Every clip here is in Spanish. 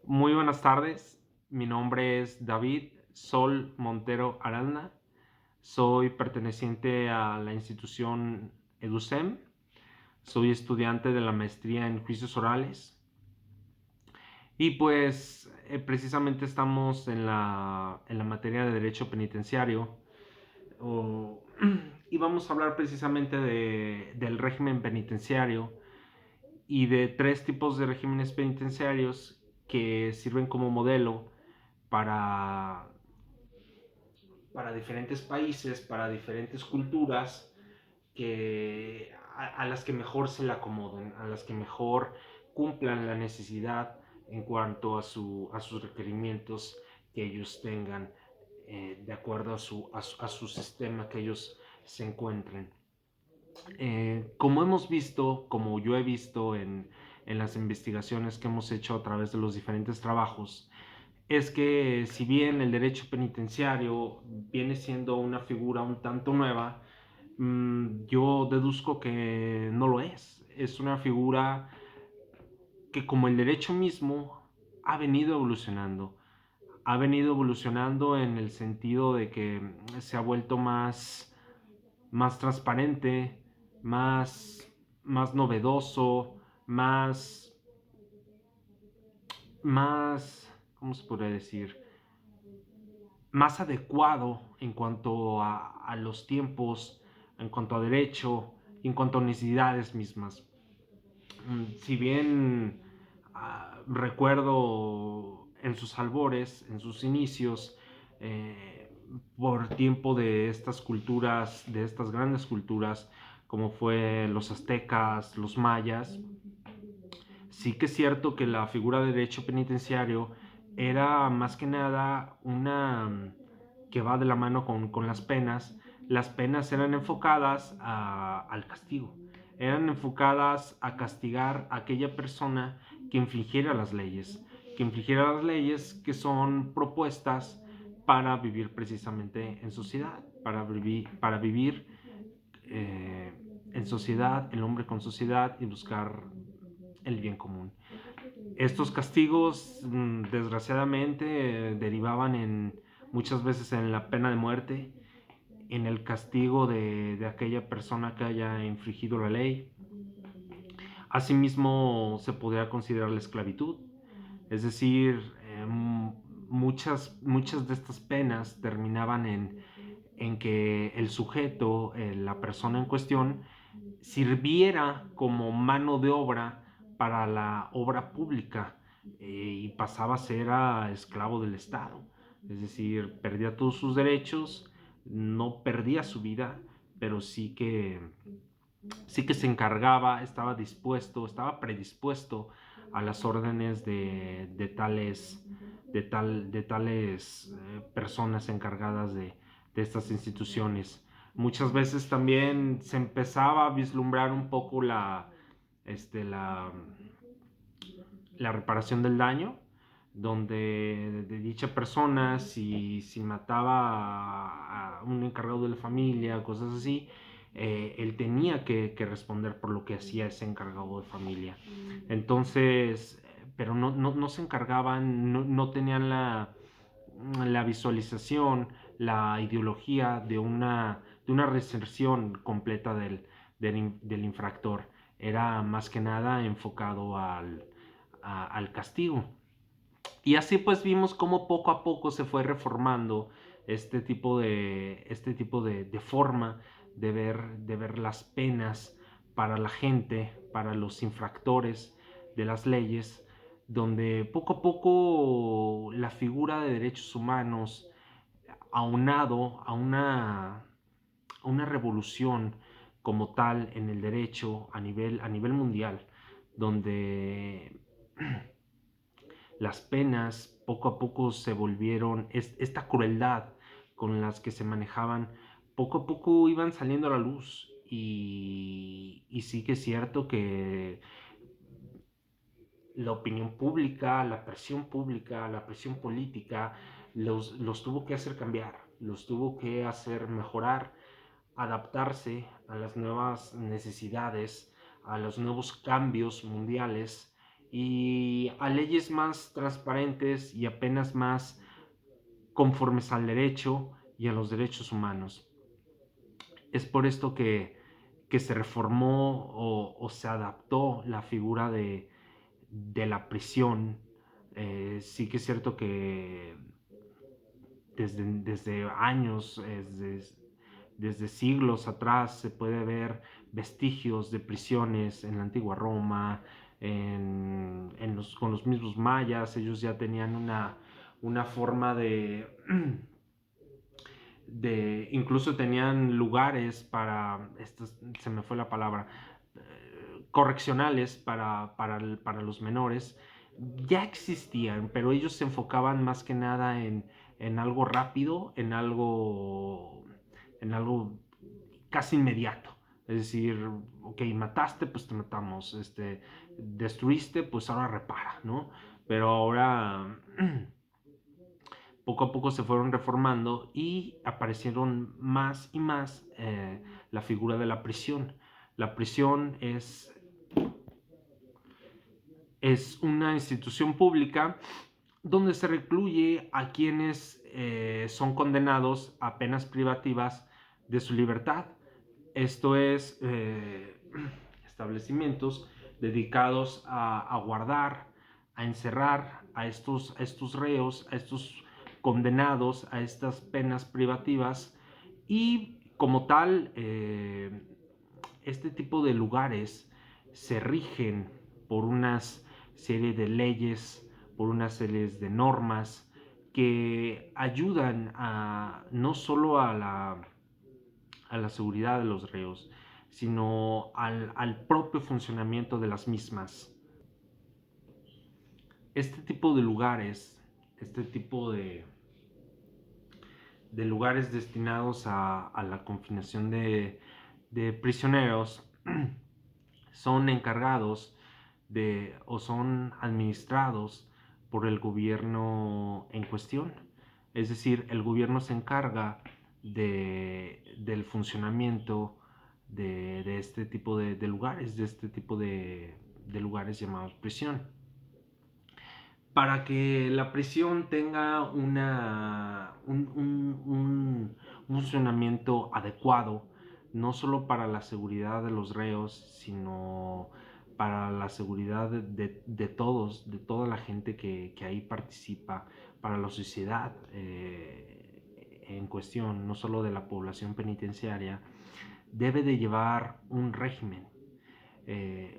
Muy buenas tardes, mi nombre es David Sol Montero Aranda, soy perteneciente a la institución EduSEM, soy estudiante de la maestría en juicios orales y pues precisamente estamos en la materia de derecho penitenciario o- y vamos a hablar precisamente del régimen penitenciario y de tres tipos de regímenes penitenciarios que sirven como modelo para, para diferentes países, para diferentes culturas, a las que mejor se le acomoden, a las que mejor cumplan la necesidad en cuanto a sus requerimientos que ellos tengan, de acuerdo a su sistema que ellos se encuentren. Como hemos visto, como yo he visto en las investigaciones que hemos hecho a través de los diferentes trabajos, es que si bien el derecho penitenciario viene siendo una figura un tanto nueva, yo deduzco que no lo es. Es una figura que, como el derecho mismo, ha venido evolucionando. Ha venido evolucionando en el sentido de que se ha vuelto más transparente, más novedoso, más, ¿cómo se podría decir? Más adecuado en cuanto a los tiempos, en cuanto a derecho, en cuanto a necesidades mismas. Si bien recuerdo en sus albores, en sus inicios, por tiempo de estas culturas, de estas grandes culturas, como fue los aztecas, los mayas, sí que es cierto que la figura de derecho penitenciario era más que nada una que va de la mano con las penas. Las penas eran enfocadas al castigo, eran enfocadas a castigar a aquella persona que infringiera las leyes que son propuestas para vivir precisamente en sociedad, para vivir en sociedad, el hombre con sociedad y buscar el bien común. Estos castigos, desgraciadamente, derivaban muchas veces en la pena de muerte, en el castigo de aquella persona que haya infringido la ley. Asimismo, se podría considerar la esclavitud, es decir, muchas de estas penas terminaban en que el sujeto, la persona en cuestión, sirviera como mano de obra para la obra pública, y pasaba a ser esclavo del Estado. Es decir, perdía todos sus derechos, no perdía su vida, pero sí que se encargaba, estaba dispuesto, estaba predispuesto a las órdenes de tales personas encargadas de estas instituciones. Muchas veces también se empezaba a vislumbrar un poco este, la, la reparación del daño, donde de dicha persona, si mataba a un encargado de la familia, cosas así, él tenía que responder por lo que hacía ese encargado de familia. Entonces, pero no se encargaban, no tenían la visualización, la ideología de una reinserción completa del infractor. Era más que nada enfocado al castigo. Y así pues vimos cómo poco a poco se fue reformando este tipo de forma de ver las penas para la gente, para los infractores de las leyes, donde poco a poco la figura de derechos humanos, aunado a una revolución como tal en el derecho a nivel mundial, donde las penas poco a poco se volvieron, esta crueldad con las que se manejaban, poco a poco iban saliendo a la luz. Y sí que es cierto que la opinión pública, la presión política, los tuvo que hacer cambiar, los tuvo que hacer mejorar, adaptarse a las nuevas necesidades, a los nuevos cambios mundiales y a leyes más transparentes y apenas más conformes al derecho y a los derechos humanos. Es por esto que se reformó o se adaptó la figura de la prisión. Sí que es cierto que desde años, desde siglos atrás, se puede ver vestigios de prisiones en la antigua Roma, con los mismos mayas. Ellos ya tenían una forma incluso tenían lugares para, se me fue la palabra, correccionales para los menores. Ya existían, pero ellos se enfocaban más que nada en algo rápido, en algo casi inmediato. Es decir, ok, mataste, pues te matamos. Destruiste, pues ahora repara, ¿no? Pero ahora poco a poco se fueron reformando y aparecieron más y más la figura de la prisión. La prisión es una institución pública donde se recluye a quienes son condenados a penas privativas de su libertad. Esto es establecimientos dedicados a guardar, a encerrar a estos reos, a estos condenados a estas penas privativas, y como tal, este tipo de lugares se rigen por unas serie de leyes, por unas series de normas que ayudan no solo a la seguridad de los reos, sino al propio funcionamiento de las mismas. Este tipo de lugares, este tipo de lugares destinados a la confinación de prisioneros son encargados o son administrados por el gobierno en cuestión. Es decir, el gobierno se encarga del funcionamiento de este tipo de lugares, de este tipo de lugares llamados prisión. Para que la prisión tenga un funcionamiento adecuado, no solo para la seguridad de los reos, sino para la seguridad de todos, de toda la gente que ahí participa, para la sociedad en cuestión, no solo de la población penitenciaria, debe de llevar un régimen.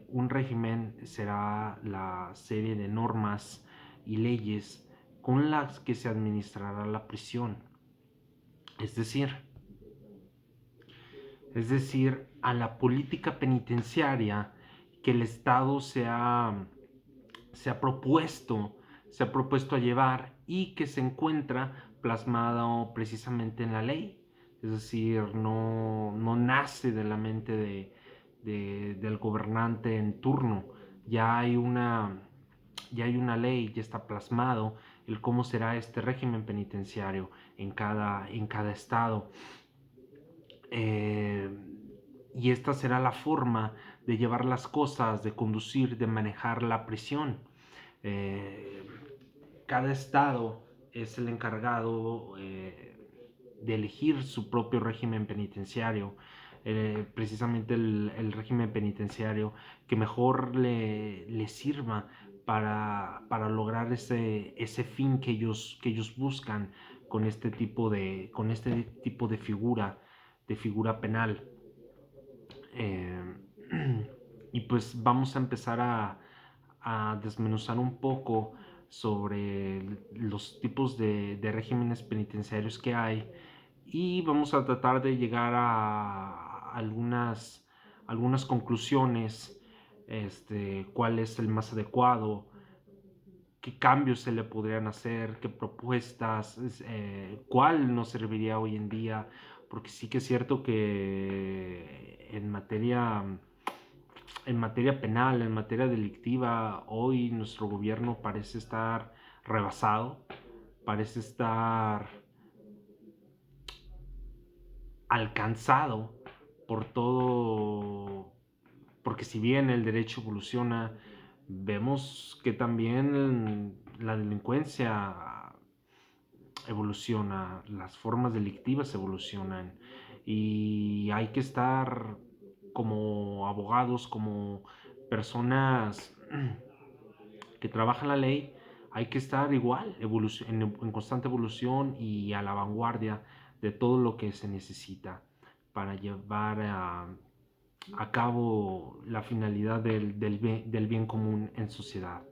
Un régimen será la serie de normas y leyes con las que se administrará la prisión. Es decir, a la política penitenciaria que el Estado se ha propuesto a llevar y que se encuentra plasmado precisamente en la ley. Es decir, no nace de la mente del gobernante en turno. Ya hay una ley, ya está plasmado el cómo será este régimen penitenciario en cada estado. Y esta será la forma de llevar las cosas, de conducir, de manejar la prisión. Cada estado es el encargado de elegir su propio régimen penitenciario. Precisamente el régimen penitenciario que mejor le sirva para lograr ese fin que ellos buscan con este tipo de figura penal. Y pues vamos a empezar a desmenuzar un poco sobre los tipos de regímenes penitenciarios que hay, y vamos a tratar de llegar a algunas conclusiones, cuál es el más adecuado, qué cambios se le podrían hacer, qué propuestas, cuál nos serviría hoy en día, porque sí que es cierto que en materia penal, en materia delictiva, hoy nuestro gobierno parece estar rebasado, parece estar alcanzado por todo, porque si bien el derecho evoluciona, vemos que también la delincuencia evoluciona, las formas delictivas evolucionan y hay que estar como abogados, como personas que trabajan la ley, hay que estar igual, en constante evolución y a la vanguardia de todo lo que se necesita para llevar a cabo la finalidad del bien común en sociedad.